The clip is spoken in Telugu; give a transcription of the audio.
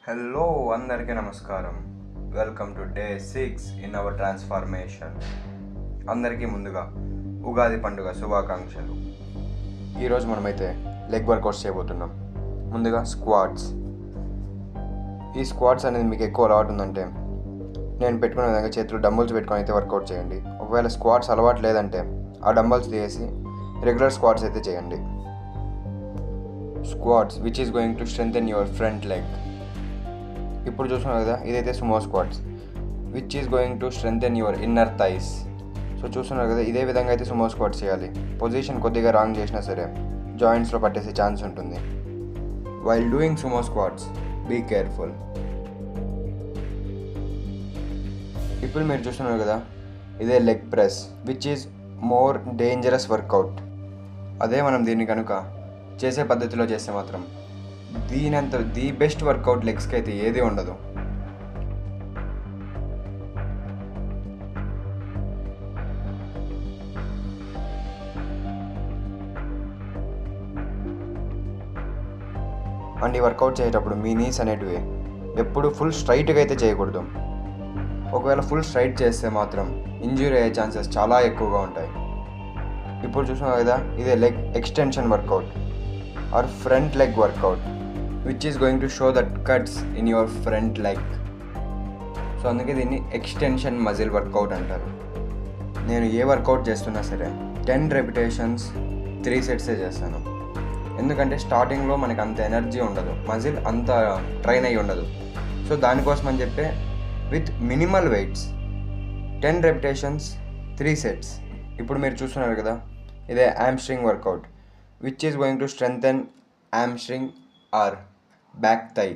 హలో అందరికీ నమస్కారం. Welcome to day 6 in our transformation. అందరికీ ముందుగా ఉగాది పండుగ శుభాకాంక్షలు. ఈరోజు మనమైతే లెగ్ వర్కౌట్స్ చేయబోతున్నాం. ముందుగా స్క్వాట్స్. ఈ స్క్వాట్స్ అనేది మీకు ఎక్కువ అలవాటు ఉందంటే నేను పెట్టుకునే విధంగా చేతులు డంబుల్స్ పెట్టుకొని అయితే వర్కౌట్ చేయండి. ఒకవేళ స్క్వాట్స్ అలవాటు లేదంటే ఆ డంబుల్స్ తీసి రెగ్యులర్ స్క్వాట్స్ అయితే చేయండి. Squats which is going to strengthen your front leg. ఇప్పుడు చూస్తున్నారు కదా, ఇదైతే sumo squats which is going to strengthen your inner thighs. So చూస్తున్నారు కదా, ఇదే విధంగా అయితే సుమో స్క్వాట్స్ చేయాలి. పొజిషన్ కొద్దిగా రాంగ్ చేసినా సరే జాయింట్స్లో పట్టేసే ఛాన్స్ ఉంటుంది. While doing sumo squats be careful. ఇప్పుడు మీరు చూస్తున్నారు కదా, ఇదే leg press which is more dangerous workout. అదే మనం దీన్ని కనుక చేసే పద్ధతిలో చేస్తే మాత్రం దీనంత ది బెస్ట్ వర్కౌట్ లెగ్స్కి అయితే ఏది ఉండదు. అండ్ ఈ వర్కౌట్ చేసేటప్పుడు మీ నీస్ అనేటివి ఎప్పుడు ఫుల్ స్ట్రైట్గా అయితే చేయకూడదు. ఒకవేళ ఫుల్ స్ట్రైట్ చేస్తే మాత్రం ఇంజ్యూరీ అయ్యే ఛాన్సెస్ చాలా ఎక్కువగా ఉంటాయి. ఇప్పుడు చూస్తున్నాం కదా, ఇదే leg extension workout or front leg workout which is going to show that cuts in your front leg. So అందుకే దీన్ని ఎక్స్టెన్షన్ మజిల్ వర్కౌట్ అంటారు. నేను ఏ వర్కౌట్ చేస్తున్నా సరే 10 repetitions 3 sets చేస్తాను. ఎందుకంటే స్టార్టింగ్లో మనకు అంత ఎనర్జీ ఉండదు, మజిల్ అంత ట్రైన్ అయ్యి ఉండదు. సో దానికోసం అని చెప్పే with minimal weights 10 repetitions 3 sets. ఇప్పుడు మీరు చూస్తున్నారు కదా, ఇదే hamstring workout which is going to strengthen hamstring or back thigh.